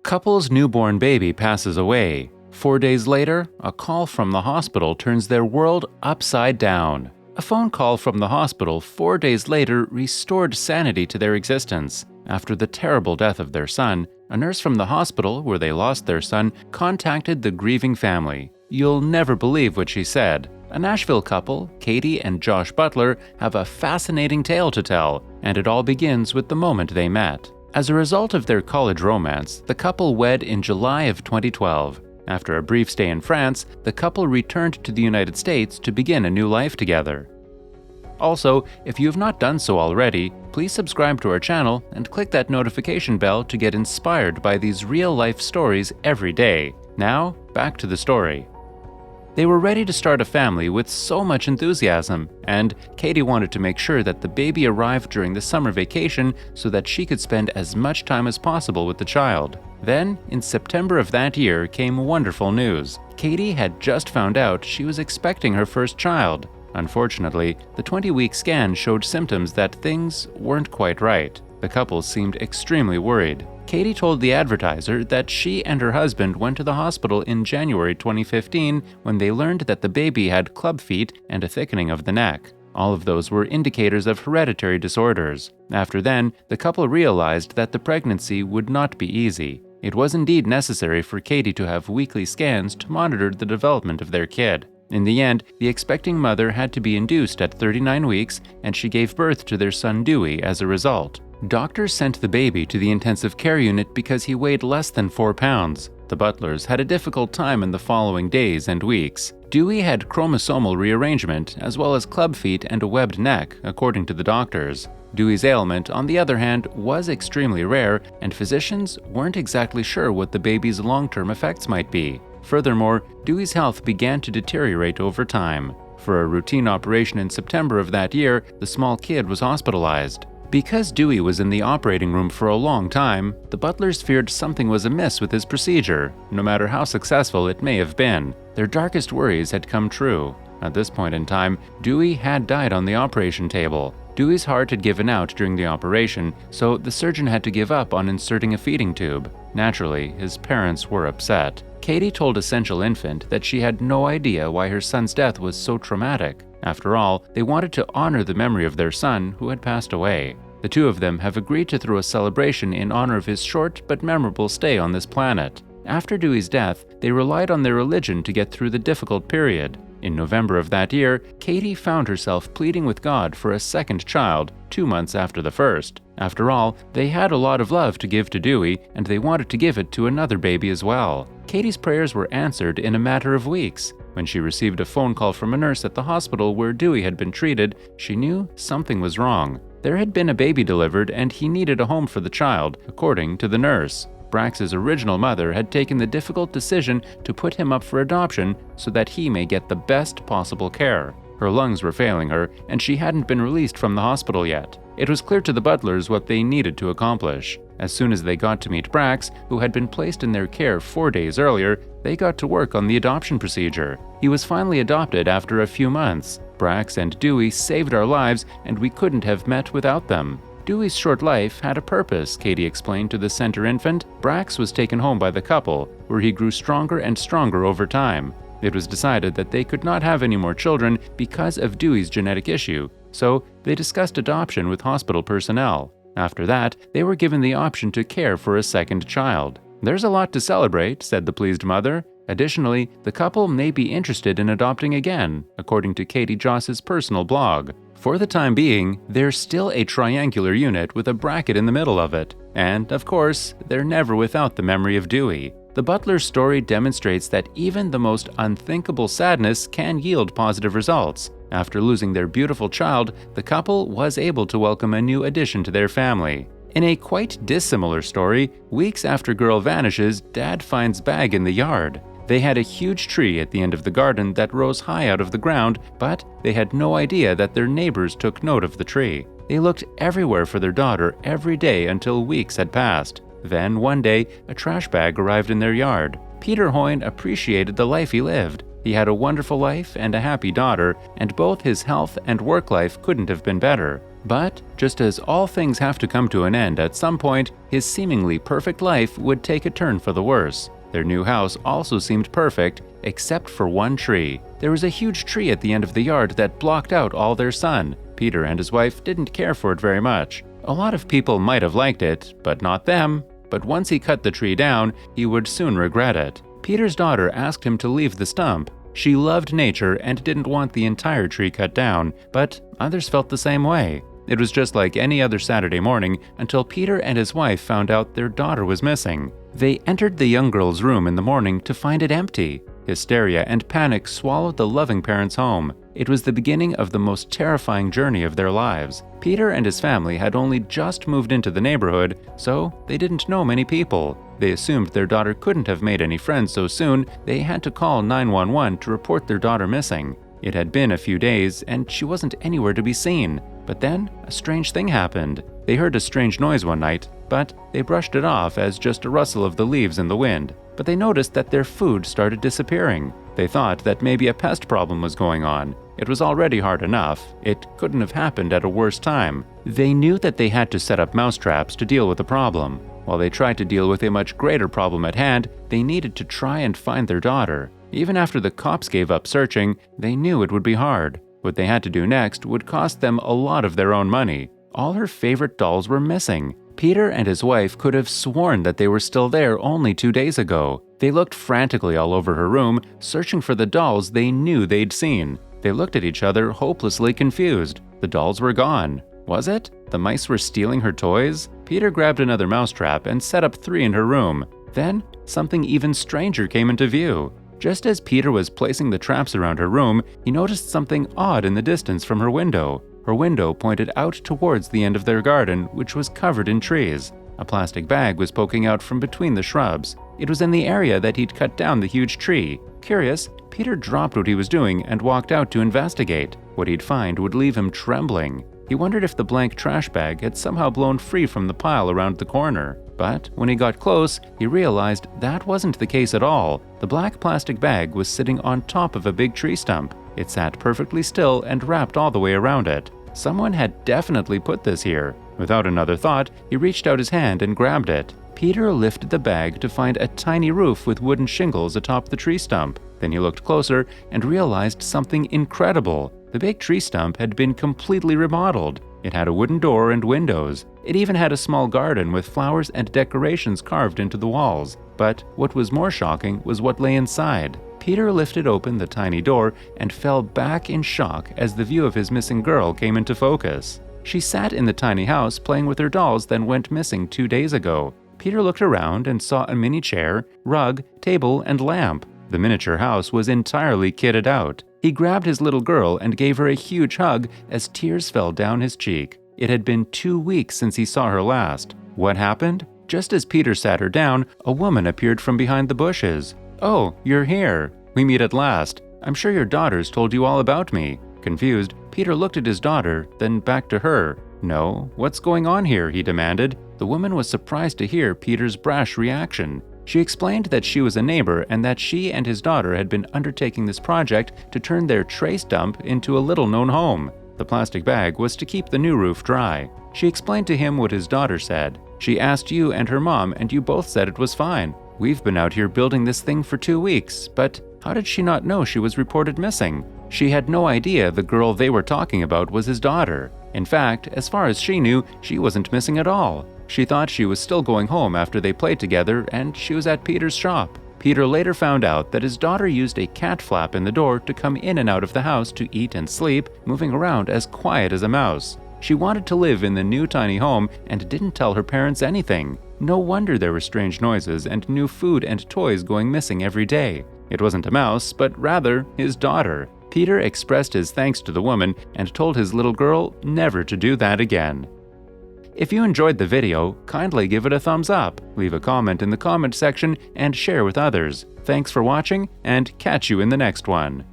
Couple's newborn baby passes away. 4 days later, a call from the hospital turns their world upside down. A phone call from the hospital 4 days later restored sanity to their existence. After the terrible death of their son, a nurse from the hospital where they lost their son contacted the grieving family. You'll never believe what she said. A Nashville couple, Katie and Josh Butler, have a fascinating tale to tell, and it all begins with the moment they met. As a result of their college romance, the couple wed in July of 2012. After a brief stay in France, the couple returned to the United States to begin a new life together. Also, if you have not done so already, please subscribe to our channel and click that notification bell to get inspired by these real-life stories every day. Now, back to the story. They were ready to start a family with so much enthusiasm, and Katie wanted to make sure that the baby arrived during the summer vacation so that she could spend as much time as possible with the child. Then, in September of that year, came wonderful news. Katie had just found out she was expecting her first child. Unfortunately, the 20-week scan showed symptoms that things weren't quite right. The couple seemed extremely worried. Katie told the advertiser that she and her husband went to the hospital in January 2015 when they learned that the baby had club feet and a thickening of the neck. All of those were indicators of hereditary disorders. After then, the couple realized that the pregnancy would not be easy. It was indeed necessary for Katie to have weekly scans to monitor the development of their kid. In the end, the expecting mother had to be induced at 39 weeks, and she gave birth to their son Dewey as a result. Doctors sent the baby to the intensive care unit because he weighed less than 4 pounds. The Butlers had a difficult time in the following days and weeks. Dewey had chromosomal rearrangement, as well as club feet and a webbed neck, according to the doctors. Dewey's ailment, on the other hand, was extremely rare, and physicians weren't exactly sure what the baby's long-term effects might be. Furthermore, Dewey's health began to deteriorate over time. For a routine operation in September of that year, the small kid was hospitalized. Because Dewey was in the operating room for a long time, the Butlers feared something was amiss with his procedure, no matter how successful it may have been. Their darkest worries had come true. At this point in time, Dewey had died on the operation table. Dewey's heart had given out during the operation, so the surgeon had to give up on inserting a feeding tube. Naturally, his parents were upset. Katie told Essential Infant that she had no idea why her son's death was so traumatic. After all, they wanted to honor the memory of their son who had passed away. The two of them have agreed to throw a celebration in honor of his short but memorable stay on this planet. After Dewey's death, they relied on their religion to get through the difficult period. In November of that year, Katie found herself pleading with God for a second child, 2 months after the first. After all, they had a lot of love to give to Dewey, and they wanted to give it to another baby as well. Katie's prayers were answered in a matter of weeks. When she received a phone call from a nurse at the hospital where Dewey had been treated, she knew something was wrong. There had been a baby delivered, and he needed a home for the child, according to the nurse. Brax's original mother had taken the difficult decision to put him up for adoption so that he may get the best possible care. Her lungs were failing her, and she hadn't been released from the hospital yet. It was clear to the Butlers what they needed to accomplish. As soon as they got to meet Brax, who had been placed in their care 4 days earlier, they got to work on the adoption procedure. He was finally adopted after a few months. Brax and Dewey saved our lives, and we couldn't have met without them. Dewey's short life had a purpose, Katie explained to the center infant. Brax was taken home by the couple, where he grew stronger and stronger over time. It was decided that they could not have any more children because of Dewey's genetic issue, so they discussed adoption with hospital personnel. After that, they were given the option to care for a second child. "There's a lot to celebrate," said the pleased mother. Additionally, the couple may be interested in adopting again, according to Katie Joss's personal blog. For the time being, they're still a triangular unit with a bracket in the middle of it. And, of course, they're never without the memory of Dewey. The Butler story demonstrates that even the most unthinkable sadness can yield positive results. After losing their beautiful child, the couple was able to welcome a new addition to their family. In a quite dissimilar story, weeks after girl vanishes, Dad finds bag in the yard. They had a huge tree at the end of the garden that rose high out of the ground, but they had no idea that their neighbors took note of the tree. They looked everywhere for their daughter every day until weeks had passed. Then, one day, a trash bag arrived in their yard. Peter Hoyne appreciated the life he lived. He had a wonderful life and a happy daughter, and both his health and work life couldn't have been better. But just as all things have to come to an end at some point, his seemingly perfect life would take a turn for the worse. Their new house also seemed perfect, except for one tree. There was a huge tree at the end of the yard that blocked out all their sun. Peter and his wife didn't care for it very much. A lot of people might have liked it, but not them. But once he cut the tree down, he would soon regret it. Peter's daughter asked him to leave the stump. She loved nature and didn't want the entire tree cut down, but others felt the same way. It was just like any other Saturday morning until Peter and his wife found out their daughter was missing. They entered the young girl's room in the morning to find it empty. Hysteria and panic swallowed the loving parents' home. It was the beginning of the most terrifying journey of their lives. Peter and his family had only just moved into the neighborhood, so they didn't know many people. They assumed their daughter couldn't have made any friends so soon. They had to call 911 to report their daughter missing. It had been a few days, and she wasn't anywhere to be seen. But then, a strange thing happened. They heard a strange noise one night, but they brushed it off as just a rustle of the leaves in the wind. But they noticed that their food started disappearing. They thought that maybe a pest problem was going on. It was already hard enough. It couldn't have happened at a worse time. They knew that they had to set up mousetraps to deal with the problem. While they tried to deal with a much greater problem at hand, they needed to try and find their daughter. Even after the cops gave up searching, they knew it would be hard. What they had to do next would cost them a lot of their own money. All her favorite dolls were missing. Peter and his wife could have sworn that they were still there only 2 days ago. They looked frantically all over her room, searching for the dolls they knew they'd seen. They looked at each other, hopelessly confused. The dolls were gone. Was it? The mice were stealing her toys? Peter grabbed another mousetrap and set up 3 in her room. Then, something even stranger came into view. Just as Peter was placing the traps around her room, he noticed something odd in the distance from her window. Her window pointed out towards the end of their garden, which was covered in trees. A plastic bag was poking out from between the shrubs. It was in the area that he'd cut down the huge tree. Curious, Peter dropped what he was doing and walked out to investigate. What he'd find would leave him trembling. He wondered if the blank trash bag had somehow blown free from the pile around the corner. But when he got close, he realized that wasn't the case at all. The black plastic bag was sitting on top of a big tree stump. It sat perfectly still and wrapped all the way around it. Someone had definitely put this here. Without another thought, he reached out his hand and grabbed it. Peter lifted the bag to find a tiny roof with wooden shingles atop the tree stump. Then he looked closer and realized something incredible. The big tree stump had been completely remodeled. It had a wooden door and windows. It even had a small garden with flowers and decorations carved into the walls. But what was more shocking was what lay inside. Peter lifted open the tiny door and fell back in shock as the view of his missing girl came into focus. She sat in the tiny house playing with her dolls that went missing 2 days ago. Peter looked around and saw a mini chair, rug, table, and lamp. The miniature house was entirely kitted out. He grabbed his little girl and gave her a huge hug as tears fell down his cheek. It had been 2 weeks since he saw her last. What happened? Just as Peter sat her down, a woman appeared from behind the bushes. "Oh, you're here. We meet at last. I'm sure your daughter's told you all about me." Confused, Peter looked at his daughter, then back to her. "No, what's going on here?" he demanded. The woman was surprised to hear Peter's brash reaction. She explained that she was a neighbor and that she and his daughter had been undertaking this project to turn their trace dump into a little-known home. The plastic bag was to keep the new roof dry. She explained to him what his daughter said. "She asked you and her mom, and you both said it was fine. We've been out here building this thing for 2 weeks, but how did she not know she was reported missing? She had no idea the girl they were talking about was his daughter. In fact, as far as she knew, she wasn't missing at all. She thought she was still going home after they played together, and she was at Peter's shop." Peter later found out that his daughter used a cat flap in the door to come in and out of the house to eat and sleep, moving around as quiet as a mouse. She wanted to live in the new tiny home and didn't tell her parents anything. No wonder there were strange noises and new food and toys going missing every day. It wasn't a mouse, but rather his daughter. Peter expressed his thanks to the woman and told his little girl never to do that again. If you enjoyed the video, kindly give it a thumbs up, leave a comment in the comment section, and share with others. Thanks for watching, and catch you in the next one.